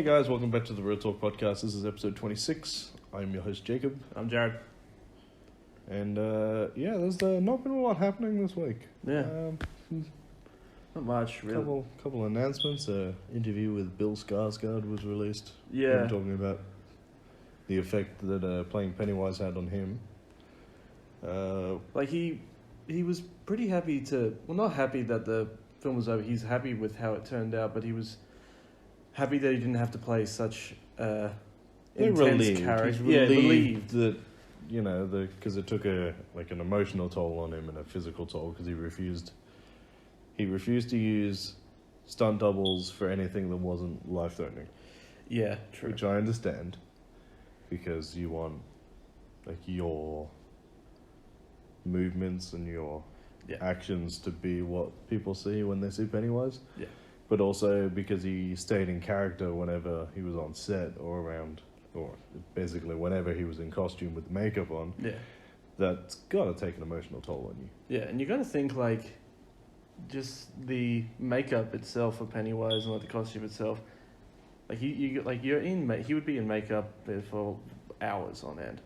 Hey guys, welcome back to the Real Talk Podcast. This is episode 26. I'm your host Jacob. I'm Jared. And there's not been a lot happening this week. Yeah. Not much, really. Couple announcements. Interview with Bill Skarsgård was released. Yeah. Talking about the effect that playing Pennywise had on him. He was pretty happy not happy that the film was over. He's happy with how it turned out, but he was happy that he didn't have to play such intense character. Relieved that, because it took an emotional toll on him and a physical toll because he refused to use stunt doubles for anything that wasn't life-threatening. Yeah, true. Which I understand, because you want your movements and your actions to be what people see when they see Pennywise. Yeah. But also because he stayed in character whenever he was on set or basically whenever he was in costume with makeup on. Yeah. That's got to take an emotional toll on you. Yeah, and you got to think just the makeup itself for Pennywise and the costume itself. He would be in makeup for hours on end.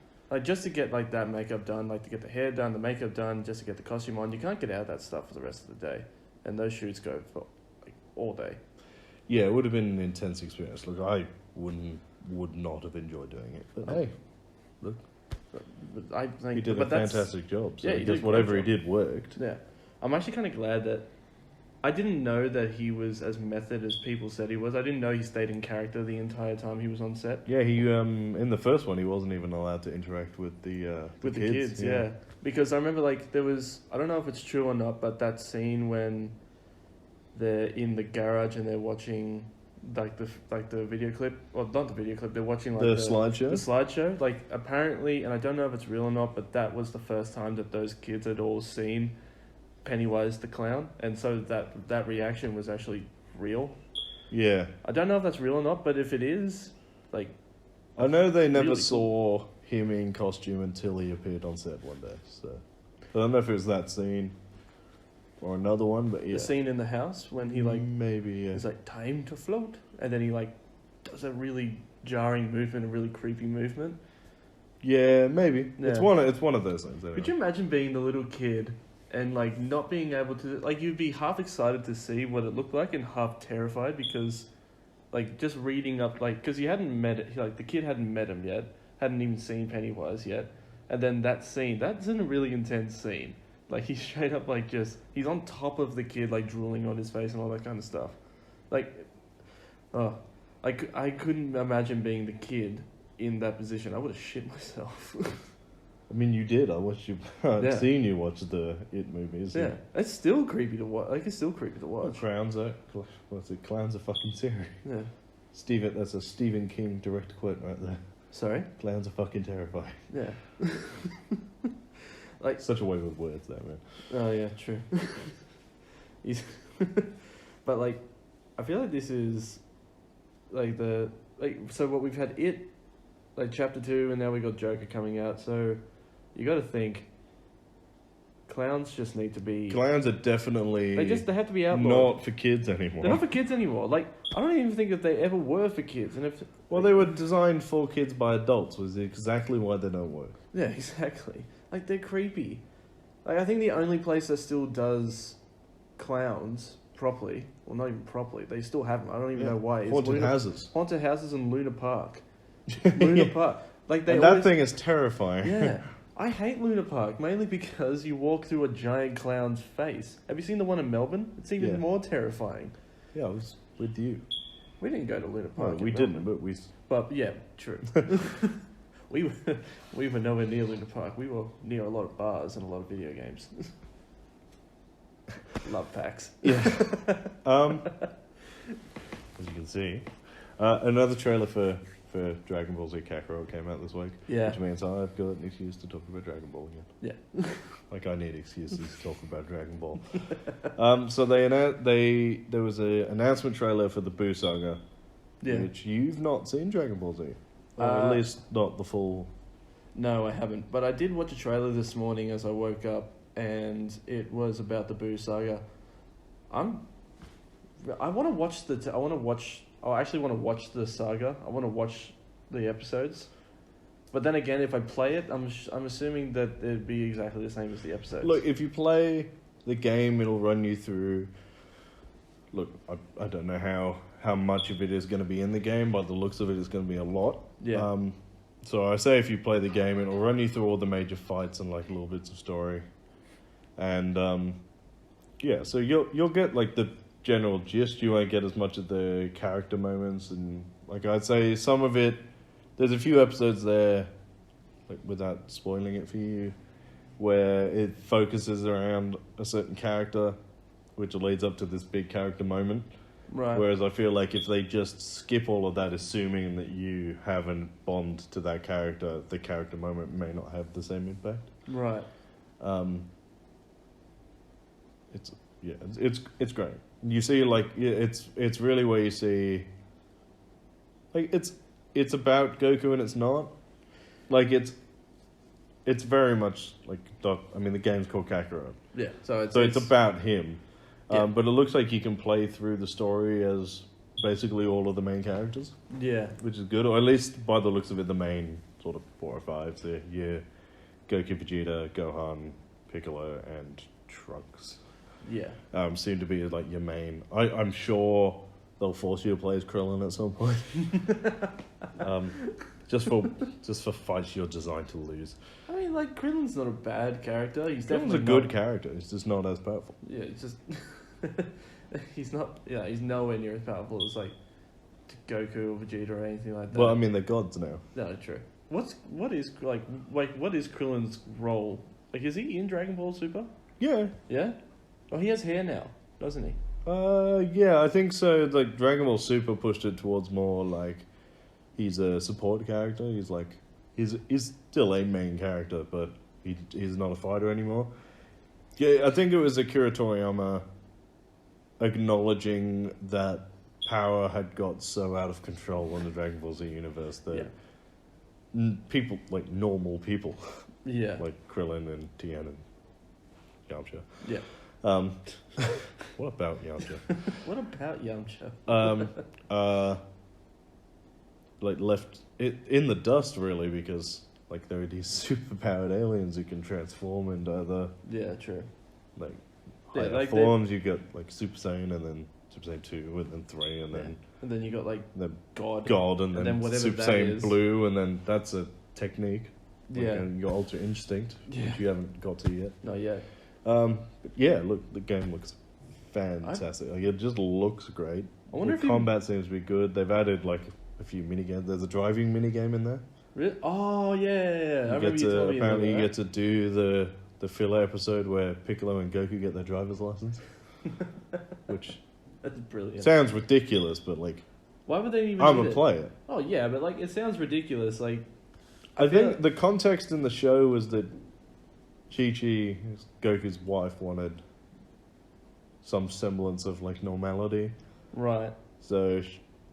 Just to get that makeup done, to get the hair done, the makeup done, just to get the costume on, you can't get out of that stuff for the rest of the day. And those shoots go for all day. Yeah, it would have been an intense experience. Look, I would not have enjoyed doing it. But hey, look, I think he did a fantastic job. So yeah, I guess whatever he did worked. Yeah, I'm actually kind of glad that I didn't know that he was as method as people said he was. I didn't know he stayed in character the entire time he was on set. Yeah, he in the first one he wasn't even allowed to interact with the kids. Yeah, because I remember there was, I don't know if it's true or not, but that scene when they're in the garage and they're watching the video clip, or not the video clip, they're watching the slideshow. The slideshow, apparently, and I don't know if it's real or not, but that was the first time that those kids had all seen Pennywise the clown, and so that reaction was actually real. Yeah. I don't know if that's real or not, but if it is, I know they never saw him in costume until he appeared on set one day, so I don't know if it was that scene or another one, but yeah. The scene in the house when he maybe, yeah. It's time to float, and then he does a really jarring movement, a really creepy movement. Yeah, maybe. Yeah. It's one of those things. Anyway. Could you imagine being the little kid and not being able to you'd be half excited to see what it looked like and half terrified because just reading up because he hadn't met it, the kid hadn't met him yet, hadn't even seen Pennywise yet, and then that's in a really intense scene. He's straight up he's on top of the kid drooling on his face and all that kind of stuff. I couldn't imagine being the kid in that position. I would have shit myself. I mean, you did. I watched you. I've seen you watch the It movies. Yeah, it's still creepy to watch. It's still creepy to watch. Clowns are fucking scary. Yeah. That's a Stephen King direct quote right there. Sorry? Clowns are fucking terrifying. Yeah. Such a way with words there, man. Oh yeah, true. But I feel like this is so what we've had It, chapter 2, and now we got Joker coming out. So you got to think clowns just need to be. Clowns are definitely. They have to be outlawed. Not for kids anymore. They're not for kids anymore. I don't even think that they ever were for kids. And they were designed for kids by adults. Was exactly why they don't work. Yeah, exactly. They're creepy. I think the only place that still does clowns properly, well, not even properly, they still have them. I don't even know why. Haunted houses. Haunted houses and Luna Park. Luna Park. That thing is terrifying. Yeah. I hate Luna Park, mainly because you walk through a giant clown's face. Have you seen the one in Melbourne? It's even more terrifying. Yeah, I was with you. We didn't go to Luna Park. No, we didn't, but we... But, yeah, true. We were nowhere near Luna Park. We were near a lot of bars and a lot of video games. Love packs. Yeah. As you can see, another trailer for DragonBall Z Kakarot came out this week. Yeah. Which means I've got an excuse to talk about Dragon Ball again. Yeah. I need excuses to talk about Dragon Ball. So there was an announcement trailer for the Boo Saga, which you've not seen Dragon Ball Z. Or at least not the full... No, I haven't. But I did watch a trailer this morning as I woke up, and it was about the Boo Saga. I want to watch I actually want to watch the saga. I want to watch the episodes. But then again, if I play it, I'm assuming that it'd be exactly the same as the episodes. Look, if you play the game, it'll run you through. Look, I don't know how much of it is going to be in the game. By the looks of it, it's going to be a lot. Yeah. So I say if you play the game, it'll run you through all the major fights and like little bits of story, and yeah. So you'll get like the general gist. You won't get as much of the character moments, and like I'd say some of it. There's a few episodes there, like without spoiling it for you, where it focuses around a certain character, which leads up to this big character moment. Right. Whereas I feel like if they just skip all of that, assuming that you haven't bond to that character, the character moment may not have the same impact. Right. It's great. You see, like it's really where you see, like it's about Goku and it's not, like it's very much like the game's called Kakarot. Yeah. So it's about him. Yeah. But it looks like you can play through the story as basically all of the main characters. Yeah. Which is good, or at least by the looks of it, the main sort of 4 or 5. So yeah, Goku, Vegeta, Gohan, Piccolo, and Trunks. Yeah. Seem to be like your main. I'm sure they'll force you to play as Krillin at some point. Just for fights you're designed to lose. I mean, like, Krillin's not a bad character. He's Krillin's definitely a good character. He's just not as powerful. Yeah, it's just he's not. Yeah, he's nowhere near as powerful as like Goku or Vegeta or anything like that. Well, I mean, they're gods now. No, true. What is Krillin's role? Like, is he in Dragon Ball Super? Yeah. Yeah. Oh, he has hair now, doesn't he? Yeah, I think so. Like Dragon Ball Super pushed it towards more like he's a support character. He's still a main character, but he's not a fighter anymore. Yeah, I think it was Akira Toriyama acknowledging that power had got so out of control in the Dragon Ball Z universe that people, like normal people, like Krillin and Tien and Yamcha. Yeah. What about Yamcha? What about Yamcha? Like left it in the dust, really, because like there are these super-powered aliens who can transform into other like higher forms. You got like Super Saiyan, and then Super Saiyan 2, and then 3, and then you got like the God, and then whatever Super that Saiyan is. Blue, and then that's a technique. Like, Yeah. and your Ultra Instinct, which you haven't got to yet. Not yet. But yeah, look, the game looks fantastic. Like, it just looks great. I wonder the combat seems to be good. They've added like a few minigames. There's a driving minigame in there. Really? Oh yeah. I remember you told me apparently you about get to do the filler episode where Piccolo and Goku get their driver's license, which that's brilliant. sounds ridiculous, but like, why would they even? I'm need a it? player. Oh yeah, but like it sounds ridiculous. Like I think the context in the show was that Chi-Chi, Goku's wife, wanted some semblance of like normality. Right. So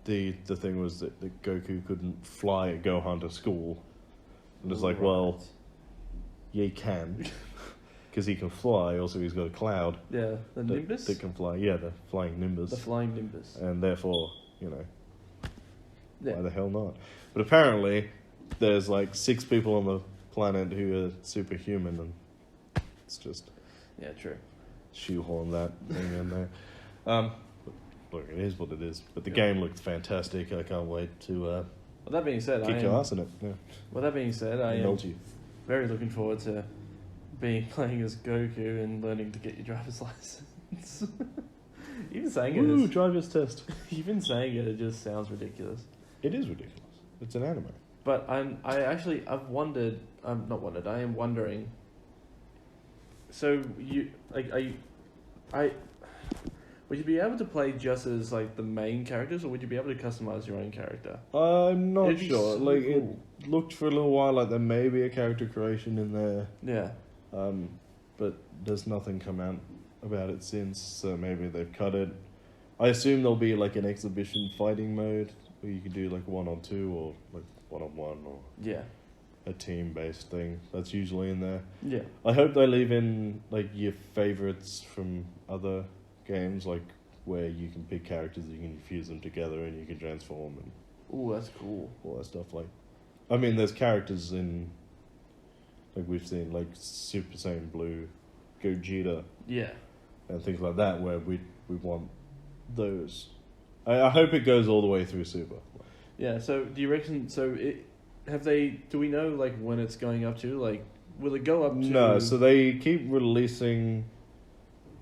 the thing was that Goku couldn't fly Gohan to school, and it's like, well, yeah, he can, because he can fly. Also, he's got a cloud. Yeah, the Nimbus. That can fly. Yeah, the flying Nimbus. The flying Nimbus. And therefore, why the hell not? But apparently, there's like 6 people on the planet who are superhuman, and it's just true. Shoehorn that thing in there. Look, it is what it is. But the game looked fantastic. I can't wait to Well, that being said, kick your ass in it. Yeah. Well, that being said, I am Melt you. very looking forward to playing as Goku and learning to get your driver's license. Even saying Woo, it, driver's test. even saying it just sounds ridiculous. It is ridiculous. It's an anime. But I am wondering. So would you be able to play just as like the main characters, or would you be able to customize your own character? I'm not It'd be sure. so Like cool. it looked for a little while like there may be a character creation in there. Yeah. But there's nothing come out about it since, so maybe they've cut it. I assume there'll be like an exhibition fighting mode where you can do like 1-on-2 or like 1-on-1 or a team-based thing. That's usually in there. Yeah. I hope they leave in like your favorites from other games, like where you can pick characters, you can fuse them together, and you can transform and Ooh, that's cool. all that stuff. Like, I mean, there's characters in, like we've seen, like Super Saiyan Blue, Gogeta, Yeah. and things like that, where we want those. I hope it goes all the way through Super. Yeah. So do you reckon? So do we know like when it's going up to? Like, will it go up to? No, so they keep releasing.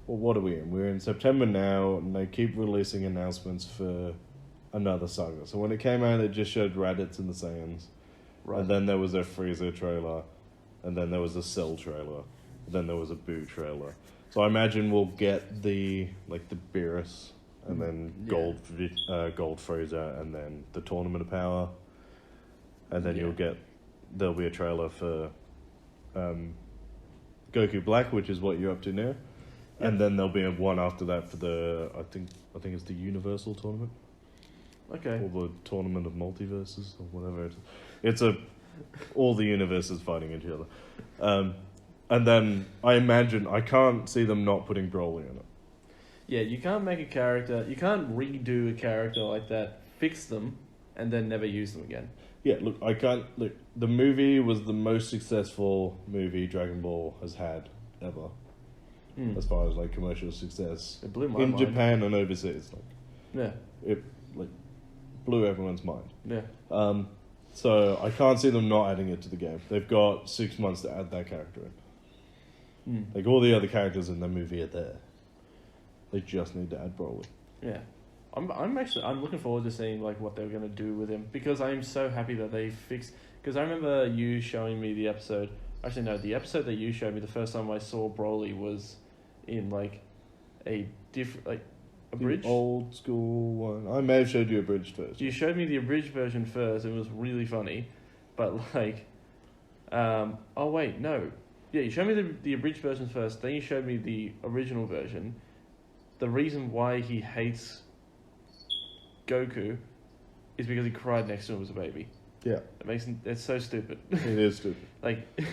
Well, what are we in? We're in September now, and they keep releasing announcements for another saga. So when it came out, it just showed Raditz and the Saiyans. Right. And then there was a Frieza trailer, and then there was a Cell trailer, and then there was a Boo trailer. So I imagine we'll get the Beerus, and then Gold Frieza, and then the Tournament of Power, and then there'll be a trailer for Goku Black, which is what you're up to now, and then there'll be one after that for the I think it's the Universal Tournament. Okay. Or the Tournament of Multiverses, or whatever it is. It's all the universes fighting each other. And then I can't see them not putting Broly in it. Yeah, you can't make a character, you can't redo a character like that, fix them, and then never use them again. Yeah, look, the movie was the most successful movie Dragon Ball has had ever. As far as like commercial success. It blew my in mind. Japan and overseas. Yeah. It blew everyone's mind. Yeah. So I can't see them not adding it to the game. They've got 6 months to add that character in. Like all the other characters in the movie are there. They just need to add Broly. Yeah. I'm looking forward to seeing like what they're going to do with him, because I'm so happy that they fixed, because I remember you showing me the episode. Actually no, the episode that you showed me the first time I saw Broly was in like a different, like a bridge? The old school one. I may have showed you a bridge first. You showed me the abridged version first. It was really funny, but like, oh wait, no, yeah, you showed me the abridged version first. Then you showed me the original version. The reason why he hates Goku is because he cried next to him as a baby. Yeah, it's so stupid. it is stupid. Like, it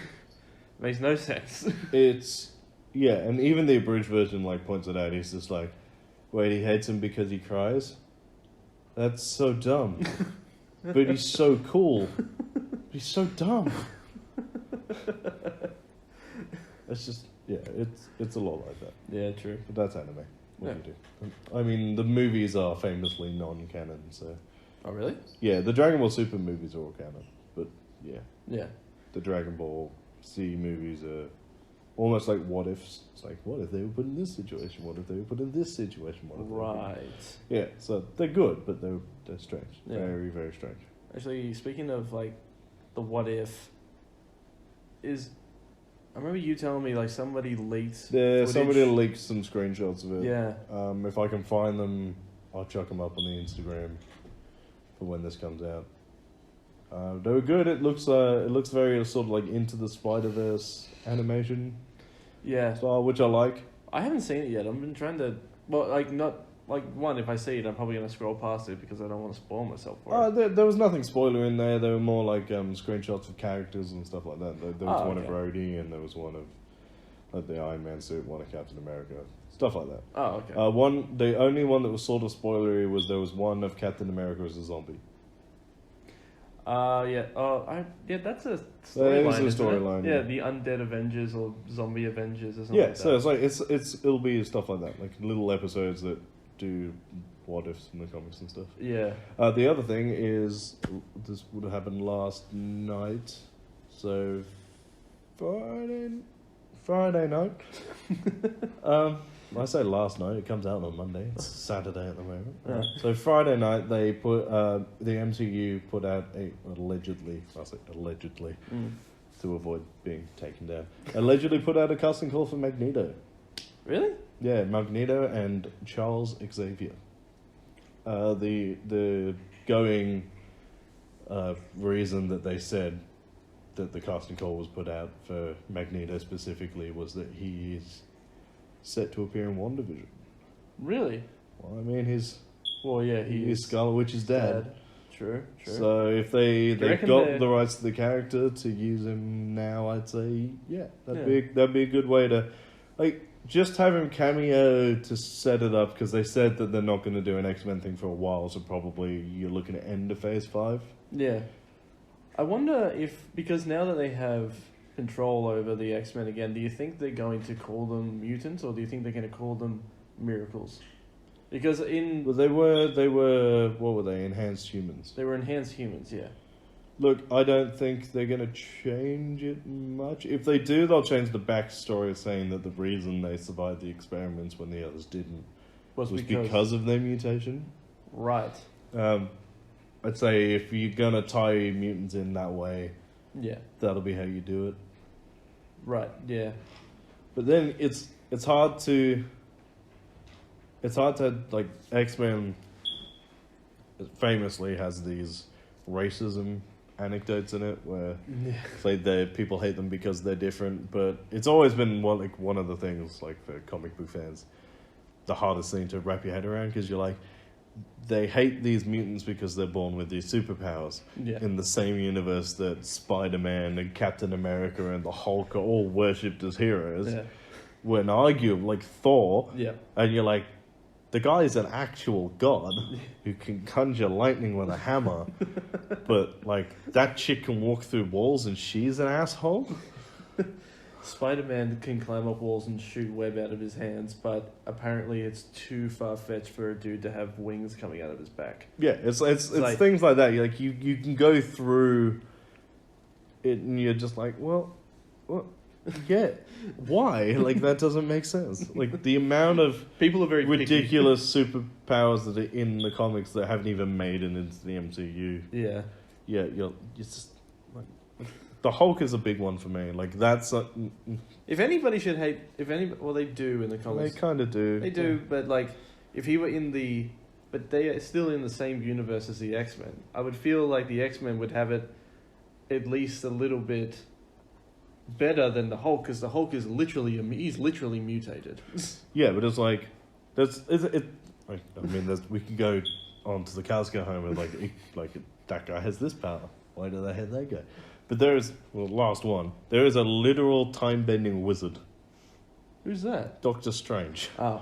makes no sense. And even the abridged version like points it out. He's just like, wait, he hates him because he cries? That's so dumb. But he's so cool. He's so dumb. It's just, it's a lot like that. Yeah, true. But that's anime. What do you do? I mean, the movies are famously non-canon, so... Oh, really? Yeah, the Dragon Ball Super movies are all canon. But, yeah. Yeah. The Dragon Ball Z movies are almost like what ifs. It's like, what if they were put in this situation? What if they were put in this situation? What if Right. Yeah, so they're good, but they're strange. Yeah. Very, very strange. Actually, speaking of like the what if, I remember you telling me like somebody leaked. Yeah, footage. somebody leaked some screenshots of it. Yeah. If I can find them, I'll chuck them up on the Instagram for when this comes out. They were good. It looks very sort of like Into the Spider-Verse animation. Yeah. Style, which I like. I haven't seen it yet. I've been trying to. Well, like not like one. If I see it, I'm probably gonna scroll past it because I don't want to spoil myself for it. There was nothing spoiler in there. There were more like screenshots of characters and stuff like that. There was one of Rhodey, and there was one of like the Iron Man suit, one of Captain America, stuff like that. Oh, okay. The only one that was sort of spoilery was there was one of Captain America as a zombie. Yeah. That's a That storyline. is a storyline. Yeah, the Undead Avengers or Zombie Avengers or something. Yeah, like so that. it's like it'll be stuff like that, like little episodes that do what ifs in the comics and stuff. Yeah. The other thing is this would have happened last night, so Friday night. I say last night, it comes out on Monday. It's Saturday at the moment. Yeah. So Friday night, they put the MCU put out allegedly to avoid being taken down. Allegedly put out a casting call for Magneto. Really? Yeah, Magneto and Charles Xavier. The going reason that they said that the casting call was put out for Magneto specifically was that he is set to appear in WandaVision. Really? Well, I mean, he's Scarlet Witch's dad. True. So if they've reckon got the rights to the character to use him now, I'd say that'd be a good way to, like, Just have him cameo to set it up, because they said that they're not going to do an X-Men thing for a while, so probably you're looking at end of Phase 5. Yeah. I wonder if, because now that they have control over the X-Men again, do you think they're going to call them mutants, or do you think they're going to call them miracles? Because Well, they were, what were they, enhanced humans? They were enhanced humans, yeah. Look, I don't think they're going to change it much. If they do, they'll change the backstory, saying that the reason they survived the experiments when the others didn't was because of their mutation. Right. I'd say if you're going to tie mutants in that way, yeah, that'll be how you do it. Right, yeah. But then it's hard to like, X-Men famously has these racism anecdotes in it where it's like people hate them because they're different, but it's always been one of the things, like, for comic book fans, the hardest thing to wrap your head around, because you're like, they hate these mutants because they're born with these superpowers in the same universe that Spider-Man and Captain America and the Hulk are all worshipped as heroes. Yeah. When arguably, like Thor, and you're like, the guy is an actual god who can conjure lightning with a hammer, but, like, that chick can walk through walls and she's an asshole? Spider-Man can climb up walls and shoot web out of his hands, but apparently it's too far-fetched for a dude to have wings coming out of his back. Yeah, it's like, things like that. Like, you can go through it and you're just like, well, what? Yeah, why? Like, that doesn't make sense. Like, the amount of people are very ridiculous superpowers that are in the comics that haven't even made it into the MCU. Yeah. Yeah, you're just like, the Hulk is a big one for me. Like, that's if anybody should hate, well, they do in the comics. They kind of do. They do, but, like, if he were but they are still in the same universe as the X-Men. I would feel like the X-Men would have it at least a little bit better than the Hulk, because the Hulk is he's literally mutated. Yeah, but it's like, I mean, we could go on to the cows go home with like that guy has this power. Why do they have that guy? But last one. There is a literal time bending wizard. Who's that? Doctor Strange. Oh.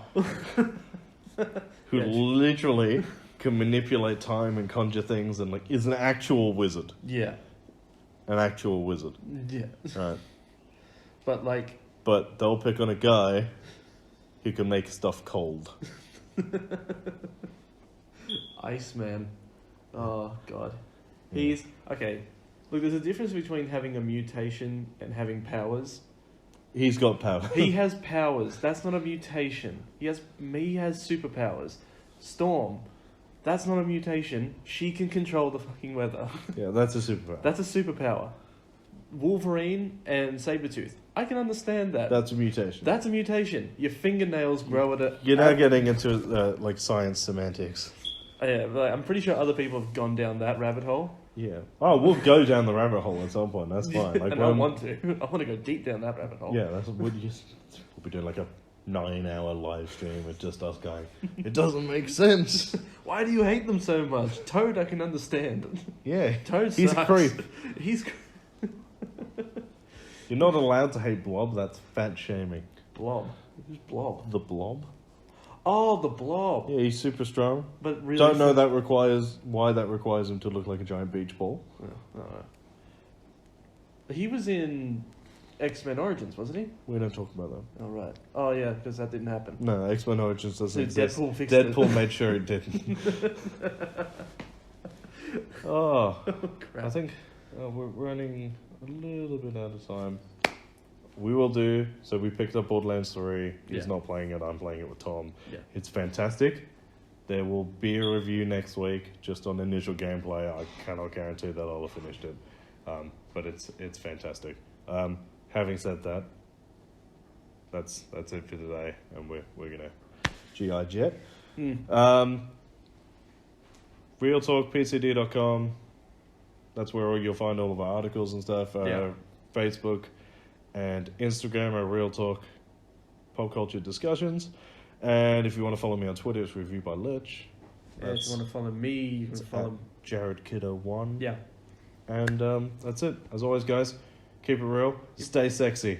Who literally can manipulate time and conjure things and, like, is an actual wizard. Yeah. An actual wizard. Yeah. Right. But they'll pick on a guy who can make stuff cold. Iceman. Oh, God. He's... Okay. Look, there's a difference between having a mutation and having powers. He's got power. He has powers. That's not a mutation. He has superpowers. Storm. That's not a mutation. She can control the fucking weather. Yeah, that's a superpower. That's a superpower. Wolverine and Sabretooth. I can understand that. That's a mutation. That's a mutation. Your fingernails grow at a... You're now getting into, like, science semantics. Yeah, but I'm pretty sure other people have gone down that rabbit hole. Yeah. Oh, we'll go down the rabbit hole at some point. That's fine. Like, and I want to. I want to go deep down that rabbit hole. Yeah, we'll be doing, like, a 9-hour live stream with just us going, it doesn't make sense. Why do you hate them so much? Toad, I can understand. Yeah. Toad sucks. He's a creep. He's... You're not allowed to hate Blob. That's fat shaming. Blob? Who's Blob? The Blob? Oh, the Blob. Yeah, he's super strong. But really... Don't know why that requires him to look like a giant beach ball. No. He was in X-Men Origins, wasn't he? We don't talk about that. Oh, right. Oh, yeah, because that didn't happen. No, X-Men Origins doesn't exist. Deadpool made sure it didn't. Oh, crap. I think we're running a little bit out of time. We will do. So we picked up Borderlands 3. He's not playing it. I'm playing it with Tom. Yeah. It's fantastic. There will be a review next week just on initial gameplay. I cannot guarantee that I'll have finished it. But it's fantastic. Having said that, that's it for today, and we're gonna GI Jet. Real Talk PCD.com. That's where you'll find all of our articles and stuff. Facebook and Instagram are Real Talk Pop Culture Discussions. And if you want to follow me on Twitter, it's Review by Lurch. Yeah, if you want to follow me, you can follow JaredKiddo1. Yeah. And that's it. As always, guys, keep it real. Stay sexy. You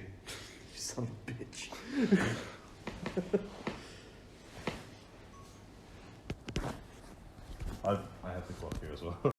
son of a bitch. I have the clock here as well.